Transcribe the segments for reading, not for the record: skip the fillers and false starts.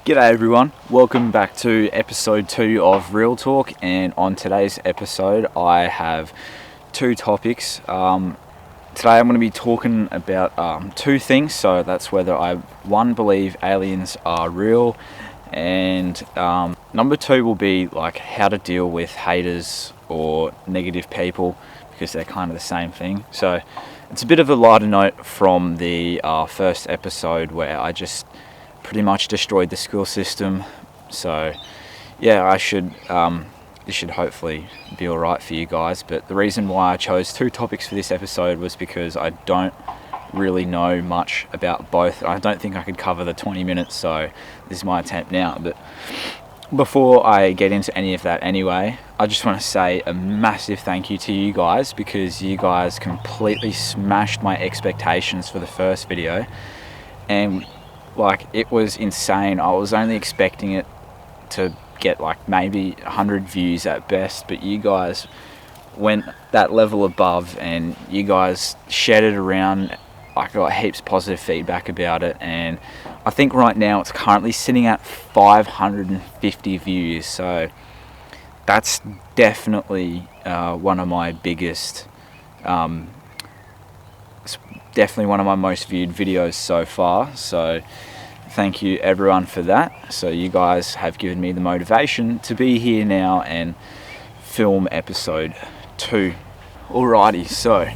G'day everyone, welcome back to episode 2 of Real Talk, and on today's episode I have two topics. Today I'm going to be talking about two things, so that's whether I believe aliens are real, and number 2 will be like how to deal with haters or negative people, because they're kind of the same thing. So it's a bit of a lighter note from the first episode where I just pretty much destroyed the school system. So yeah, this should hopefully be alright for you guys. But the reason why I chose two topics for this episode was because I don't really know much about both. I don't think I could cover the 20 minutes, so this is my attempt now. But before I get into any of that anyway, I just want to say a massive thank you to you guys, because you guys completely smashed my expectations for the first video, and like, it was insane. I was only expecting it to get like maybe 100 views at best, but you guys went that level above and you guys shared it around. I got heaps of positive feedback about it, and I think right now it's currently sitting at 550 views, so that's definitely one of my biggest, definitely one of my most viewed videos so far. So thank you everyone for that. So you guys have given me the motivation to be here now and film episode 2. Alrighty, so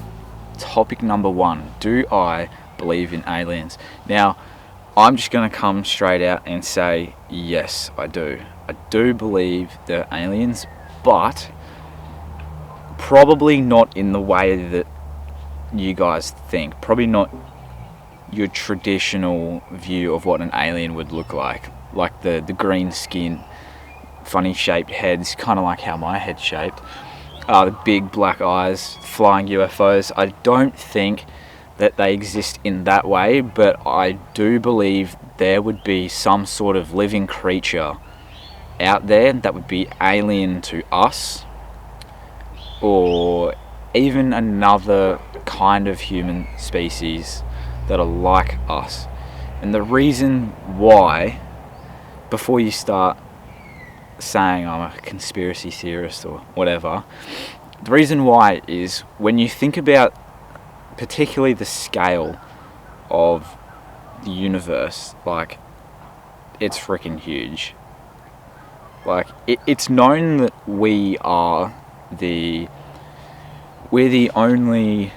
topic number 1, do I believe in aliens? Now, I'm just going to come straight out and say yes, I do. I do believe there are aliens, but probably not in the way that you guys think. Probably not your traditional view of what an alien would look like the green skin, funny shaped heads, kind of like how my head's shaped, the big black eyes, flying UFOs. I don't think that they exist in that way, but I do believe there would be some sort of living creature out there that would be alien to us, or even another kind of human species that are like us. And the reason why, before you start saying I'm a conspiracy theorist or whatever, the reason why is when you think about particularly the scale of the universe, like, it's freaking huge. Like, it's known that we're the only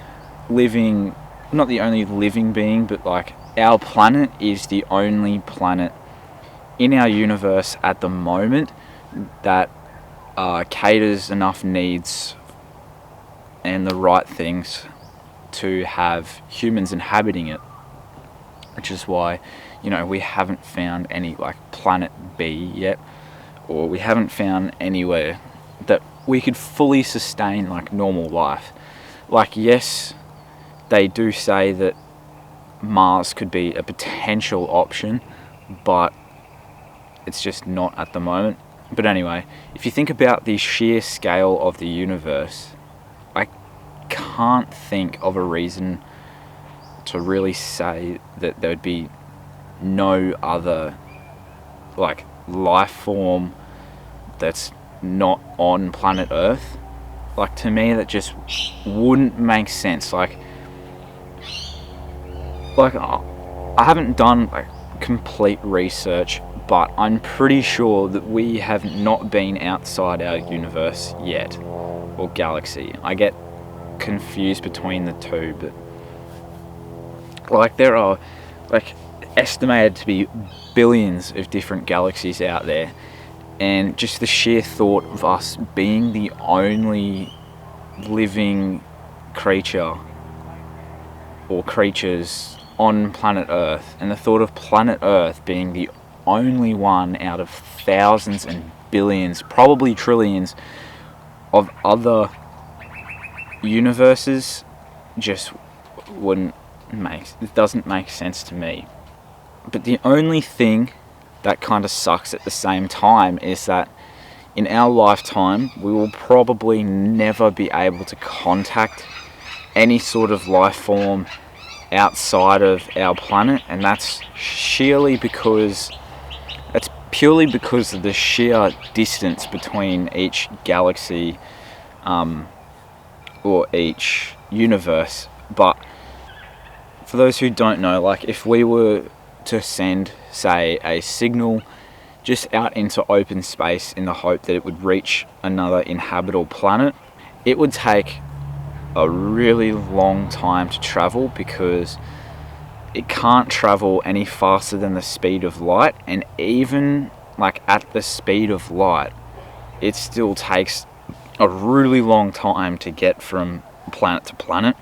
living, not the only living being, but like our planet is the only planet in our universe at the moment that caters enough needs and the right things to have humans inhabiting it, which is why, we haven't found any like planet B yet, or we haven't found anywhere that we could fully sustain like normal life. Like, yes, they do say that Mars could be a potential option, but it's just not at the moment. But anyway, if you think about the sheer scale of the universe, I can't think of a reason to really say that there would be no other like life form that's not on planet Earth. Like, to me, that just wouldn't make sense. Like I haven't done like complete research, but I'm pretty sure that we have not been outside our universe yet, or galaxy. I get confused between the two, but like, there are like estimated to be billions of different galaxies out there, and just the sheer thought of us being the only living creature or creatures on planet Earth, and the thought of planet Earth being the only one out of thousands and billions, probably trillions of other universes, just it doesn't make sense to me. But the only thing that kind of sucks at the same time is that in our lifetime we will probably never be able to contact any sort of life form outside of our planet, and that's sheerly because it's purely because of the sheer distance between each galaxy or each universe. But for those who don't know, like if we were to send, say, a signal just out into open space in the hope that it would reach another inhabitable planet, it would take a really long time to travel, because it can't travel any faster than the speed of light, and even like at the speed of light, it still takes a really long time to get from planet to planet.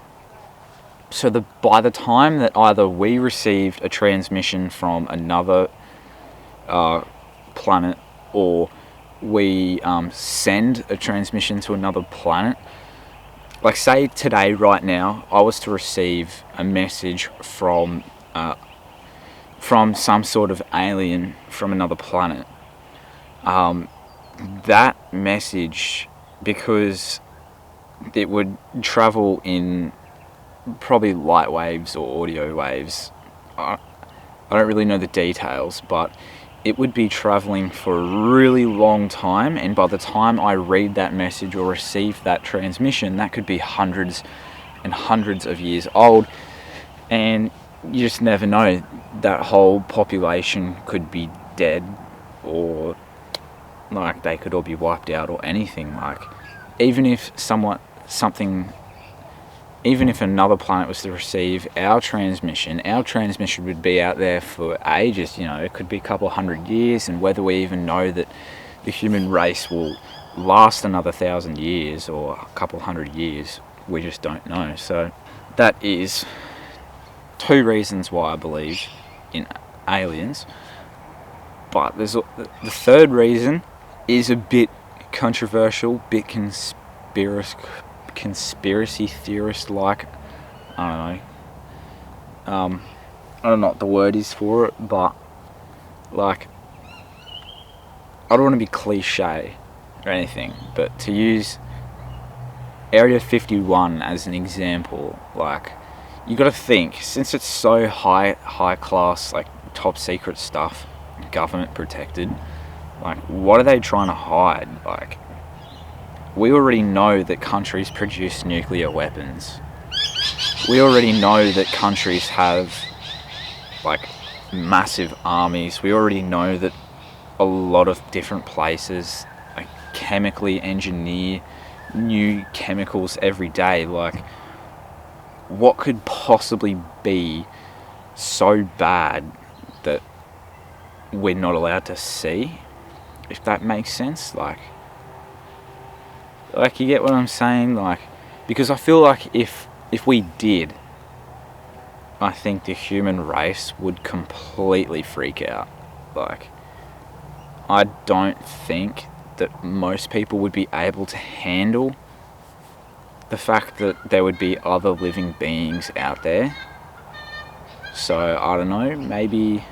So by the time that either we received a transmission from another planet, or we send a transmission to another planet, like say today, right now, I was to receive a message from some sort of alien from another planet. That message, because it would travel in probably light waves or audio waves, I don't really know the details, but it would be traveling for a really long time, and by the time I read that message or receive that transmission, that could be hundreds and hundreds of years old, and you just never know. That whole population could be dead, or like they could all be wiped out, or anything. Like even if another planet was to receive our transmission would be out there for ages. It could be a couple hundred years, and whether we even know that the human race will last another 1,000 years or a couple hundred years, we just don't know. So that is 2 reasons why I believe in aliens. But there's the third reason is a bit controversial, bit conspiracy theorist like. I don't know what the word is for it, but like, I don't want to be cliche or anything, but to use Area 51 as an example, like, you got to think, since it's so high class, like top secret stuff, government protected, like what are they trying to hide? Like, we already know that countries produce nuclear weapons. We already know that countries have like massive armies. We already know that a lot of different places like chemically engineer new chemicals every day. Like, what could possibly be so bad that we're not allowed to see? If that makes sense, like you get what I'm saying? Like, because I feel like if we did, I think the human race would completely freak out. Like, I don't think that most people would be able to handle the fact that there would be other living beings out there. So I don't know, maybe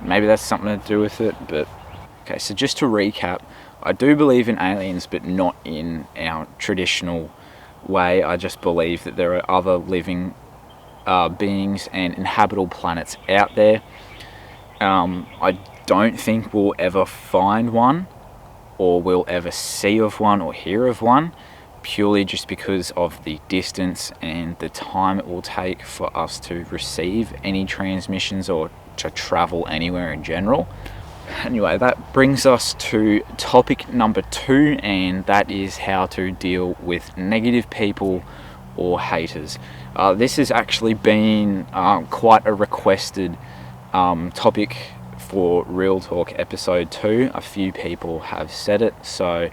that's something to do with it. But okay, so just to recap, I do believe in aliens, but not in our traditional way. I just believe that there are other living beings and inhabitable planets out there. I don't think we'll ever find one, or we'll ever see of one or hear of one, purely just because of the distance and the time it will take for us to receive any transmissions or to travel anywhere in general. Anyway, that brings us to topic number 2, and that is how to deal with negative people or haters. This has actually been quite a requested topic for Real Talk episode 2. A few people have said it, so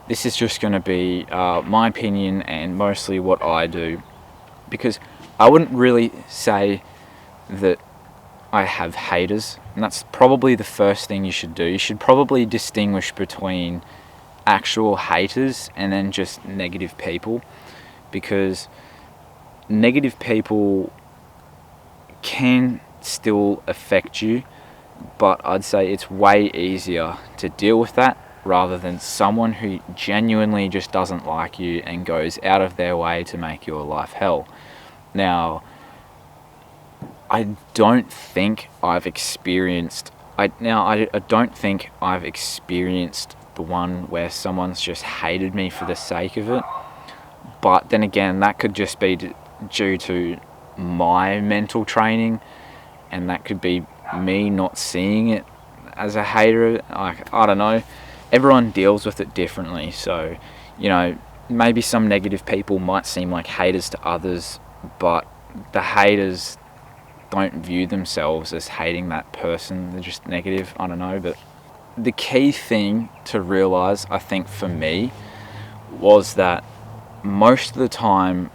this is just going to be my opinion and mostly what I do, because I wouldn't really say that I have haters, and that's probably the first thing you should do. You should probably distinguish between actual haters and then just negative people, because negative people can still affect you, but I'd say it's way easier to deal with that rather than someone who genuinely just doesn't like you and goes out of their way to make your life hell. Now, I don't think I've experienced I don't think I've experienced the one where someone's just hated me for the sake of it. But then again, that could just be due to my mental training, and that could be me not seeing it as a hater. Like, I don't know. Everyone deals with it differently. So, maybe some negative people might seem like haters to others, but the haters don't view themselves as hating that person. They're just negative. I don't know. But the key thing to realize, I think, for me, was that most of the time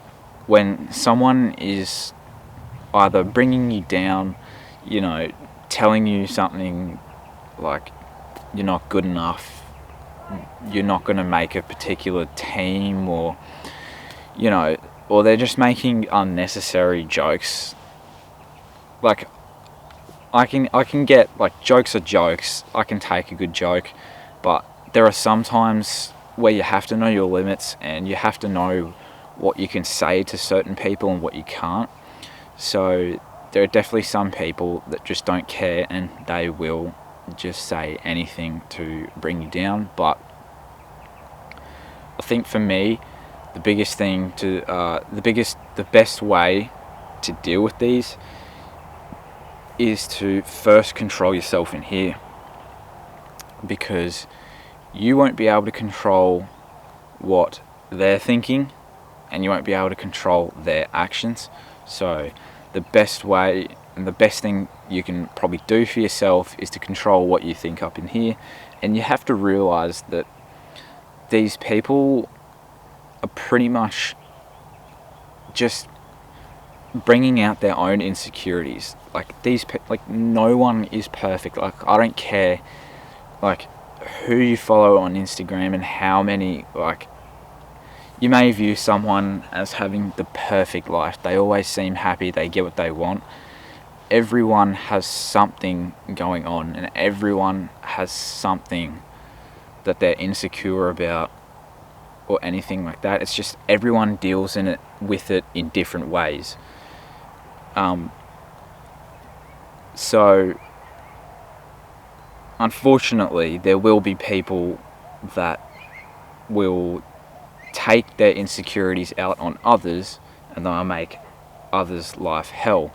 when someone is either bringing you down, telling you something like you're not good enough, you're not going to make a particular team, or or they're just making unnecessary jokes. Like, I can get, like, jokes are jokes. I can take a good joke, but there are some times where you have to know your limits, and you have to know what you can say to certain people and what you can't. So there are definitely some people that just don't care, and they will just say anything to bring you down. But I think for me, the biggest thing to the best way to deal with these is to first control yourself in here, because you won't be able to control what they're thinking, and you won't be able to control their actions. So the best way and the best thing you can probably do for yourself is to control what you think up in here. And you have to realize that these people are pretty much just bringing out their own insecurities. Like no one is perfect. Like, I don't care like who you follow on Instagram and how many, like, you may view someone as having the perfect life. They always seem happy, they get what they want. Everyone has something going on, and everyone has something that they're insecure about, or anything like that. It's just everyone deals with it in different ways. So unfortunately, there will be people that will take their insecurities out on others, and they'll make others' life hell.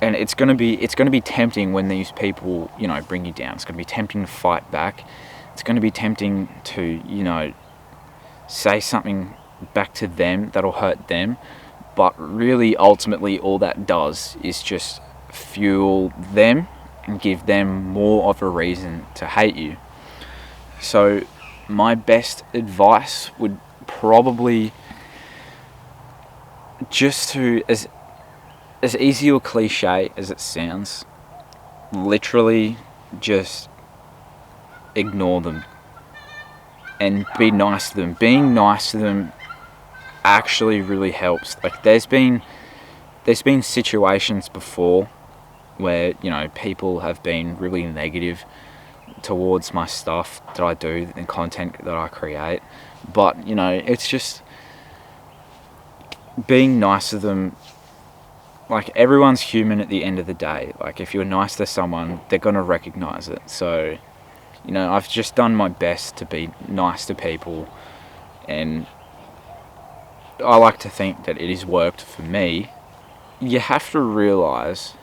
And it's gonna be tempting when these people, bring you down. It's gonna be tempting to fight back. It's gonna be tempting to, say something back to them that'll hurt them. But really, ultimately, all that does is just fuel them and give them more of a reason to hate you. So my best advice would probably just to, as easy or cliche as it sounds, literally just ignore them and be nice to them. Being nice to them actually really helps. Like, there's been situations before where, people have been really negative towards my stuff that I do and content that I create. But, it's just being nice to them. Like, everyone's human at the end of the day. Like, if you're nice to someone, they're going to recognize it. So, I've just done my best to be nice to people, and I like to think that it has worked for me. You have to realize,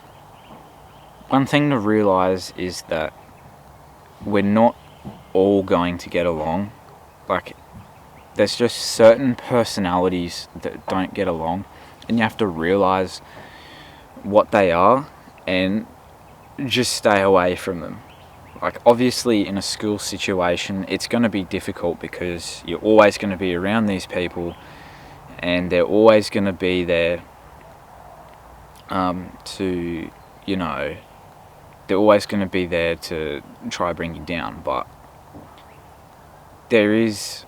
one thing to realize is that we're not all going to get along. Like, there's just certain personalities that don't get along, and you have to realize what they are and just stay away from them. Like, obviously in a school situation, it's going to be difficult because you're always going to be around these people, and they're always going to be there they're always going to be there to try to bring you down. But there's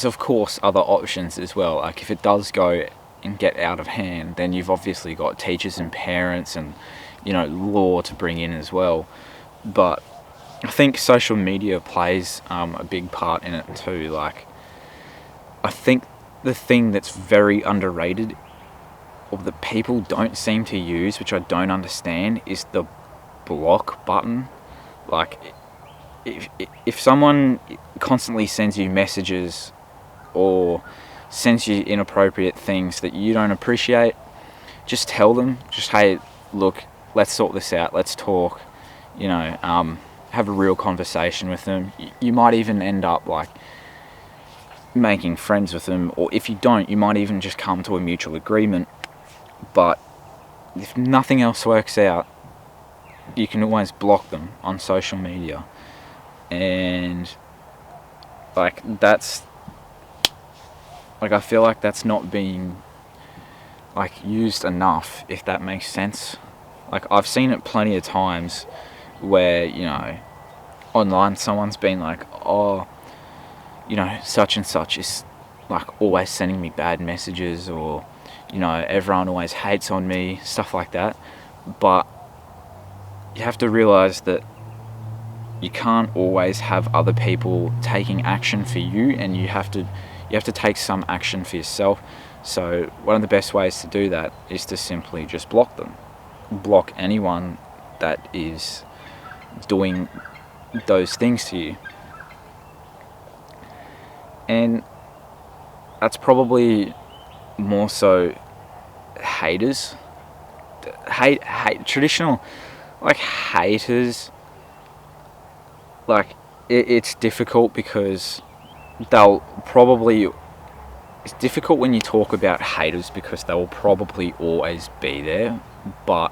of course other options as well. Like, if it does go and get out of hand, then you've obviously got teachers and parents and law to bring in as well. But I think social media plays a big part in it too. Like, I think the thing that's very underrated or that people don't seem to use, which I don't understand, is the block button. Like, if someone constantly sends you messages or sends you inappropriate things that you don't appreciate, just tell them, just, hey, look, let's sort this out, let's talk, have a real conversation with them. You might even end up like making friends with them, or if you don't, you might even just come to a mutual agreement. But if nothing else works out, you can always block them on social media. And like, that's like, I feel like that's not being like used enough, if that makes sense. Like, I've seen it plenty of times where, online someone's been like, oh, such and such is like always sending me bad messages, or everyone always hates on me, stuff like that. But you have to realize that you can't always have other people taking action for you, and you have to take some action for yourself. So one of the best ways to do that is to simply just block them. Block anyone that is doing those things to you. And that's probably more so haters. Hate traditional, like, haters. Like, it's difficult because it's difficult when you talk about haters, because they will probably always be there. But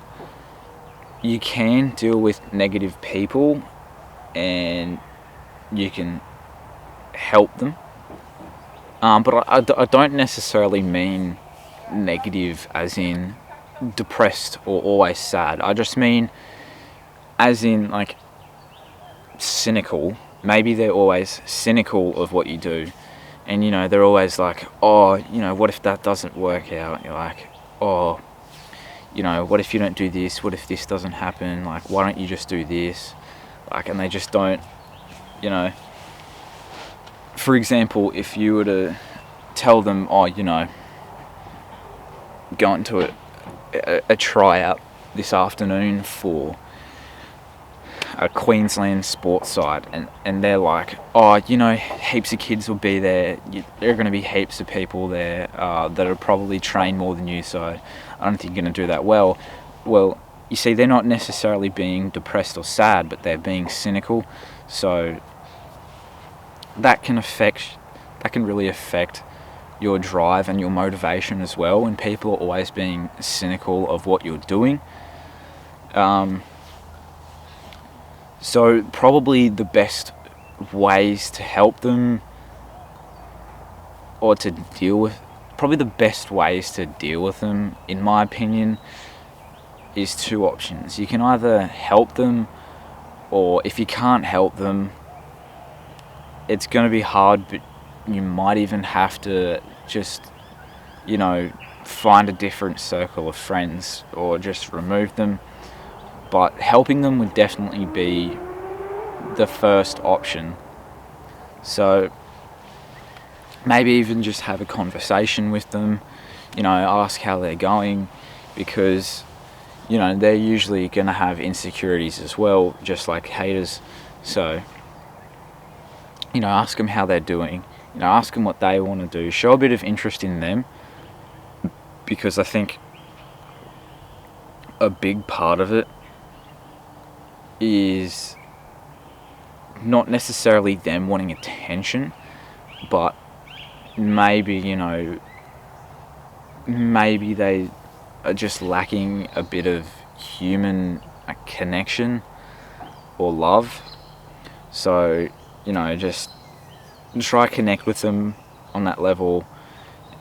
you can deal with negative people, and you can help them. But I don't necessarily mean negative as in depressed or always sad. I just mean as in, like, cynical. Maybe they're always cynical of what you do, and they're always like, oh, what if that doesn't work out? You're like, oh, what if you don't do this? What if this doesn't happen? Like, why don't you just do this? Like, and they just don't, for example, if you were to tell them, oh, going to a tryout this afternoon for a Queensland sports side, and they're like, oh, heaps of kids will be there, there are going to be heaps of people there that are probably trained more than you, so I don't think you're going to do that well. Well, you see, they're not necessarily being depressed or sad, but they're being cynical. So that can really affect your drive and your motivation as well, when people are always being cynical of what you're doing. So probably the best ways to help them, or to deal with, them, in my opinion, is two options. You can either help them, or if you can't help them, it's going to be hard, but you might even have to just, find a different circle of friends, or just remove them. But helping them would definitely be the first option. So maybe even just have a conversation with them, ask how they're going, because, they're usually going to have insecurities as well, just like haters. So, ask them how they're doing, ask them what they want to do, show a bit of interest in them, because I think a big part of it is not necessarily them wanting attention, but maybe they are just lacking a bit of human connection or love. So just try to connect with them on that level,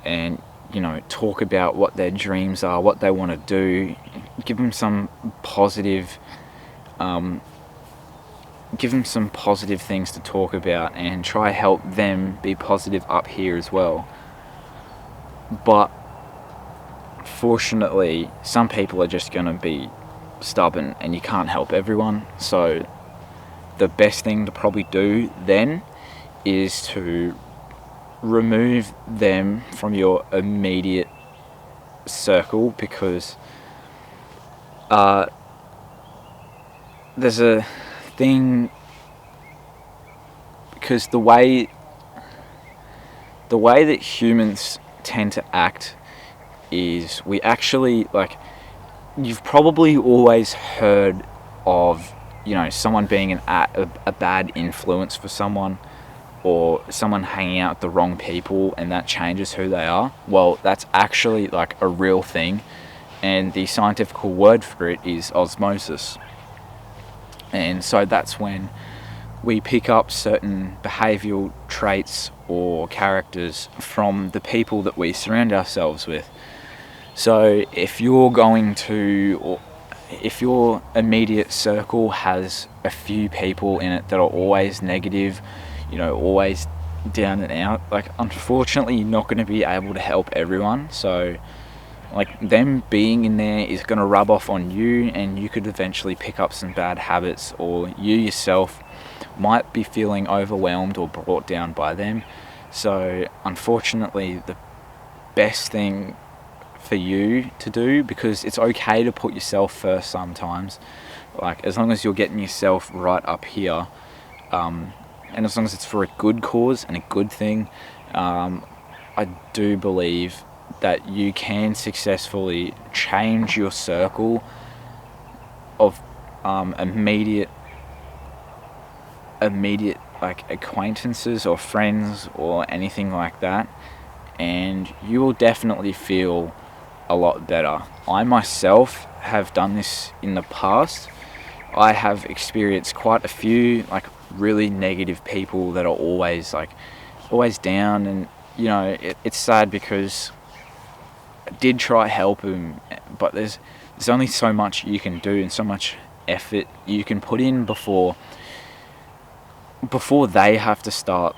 and talk about what their dreams are, what they want to do. Give them some positive things to talk about, and try help them be positive up here as well. But fortunately, some people are just going to be stubborn, and you can't help everyone. So the best thing to probably do then is to remove them from your immediate circle, because there's a thing, because the way that humans tend to act is, we actually, like, you've probably always heard of, someone being a bad influence for someone, or someone hanging out with the wrong people, and that changes who they are. Well, that's actually like a real thing, and the scientific word for it is osmosis. And so that's when we pick up certain behavioural traits or characters from the people that we surround ourselves with. So if your immediate circle has a few people in it that are always negative, always down and out, like, unfortunately you're not going to be able to help everyone. So, like, them being in there is going to rub off on you, and you could eventually pick up some bad habits, or you yourself might be feeling overwhelmed or brought down by them. So unfortunately, the best thing for you to do, because it's okay to put yourself first sometimes, like, as long as you're getting yourself right up here, and as long as it's for a good cause and a good thing, I do believe that you can successfully change your circle of immediate like acquaintances or friends or anything like that, and you will definitely feel a lot better. I myself have done this in the past. I have experienced quite a few, like, really negative people that are always down, and it's sad, because I did try help them, but there's only so much you can do and so much effort you can put in before they have to start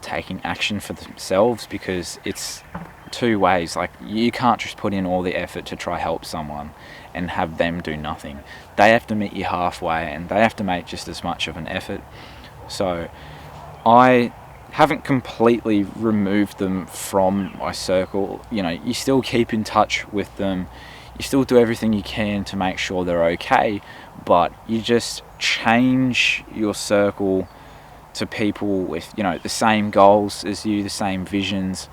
taking action for themselves, because it's two ways. Like, you can't just put in all the effort to try help someone and have them do nothing. They have to meet you halfway, and they have to make just as much of an effort. So I haven't completely removed them from my circle. You still keep in touch with them, you still do everything you can to make sure they're okay, but you just change your circle to people with the same goals as you, the same visions,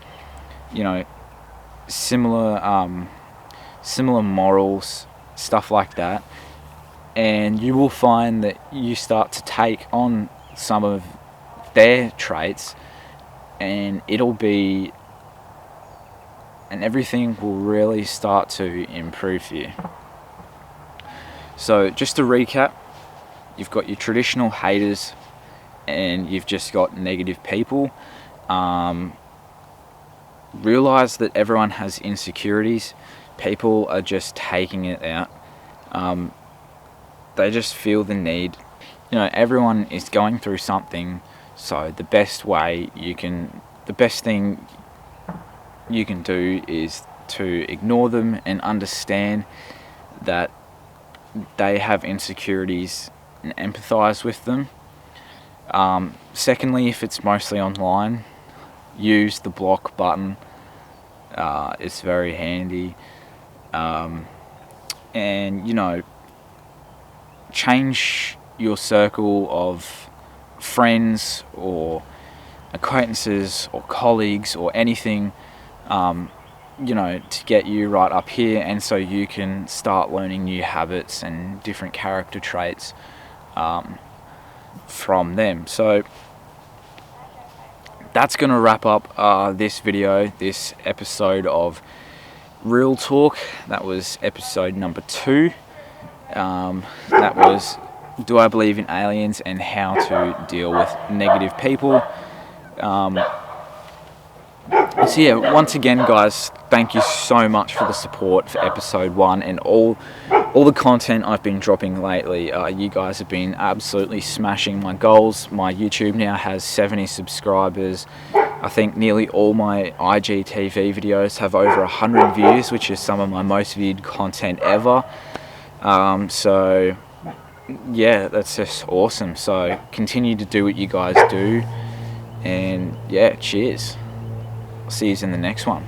similar morals, stuff like that, and you will find that you start to take on some of their traits, and everything will really start to improve for you. So just to recap, you've got your traditional haters, and you've just got negative people. Realize that everyone has insecurities. People are just taking it out. They just feel the need. Everyone is going through something. So the best thing you can do is to ignore them and understand that they have insecurities, and empathize with them. Secondly, if it's mostly online, use the block button. It's very handy. And change your circle of friends or acquaintances or colleagues or anything, to get you right up here, and so you can start learning new habits and different character traits from them. So that's going to wrap up this episode of Real Talk. That was episode number 2. That was, do I believe in aliens and how to deal with negative people. So yeah, once again, guys, thank you so much for the support for episode 1 and all the content I've been dropping lately. You guys have been absolutely smashing my goals. My YouTube now has 70 subscribers. I think nearly all my IGTV videos have over 100 views, which is some of my most viewed content ever. So yeah, that's just awesome. So continue to do what you guys do, and yeah, cheers. See you in the next one.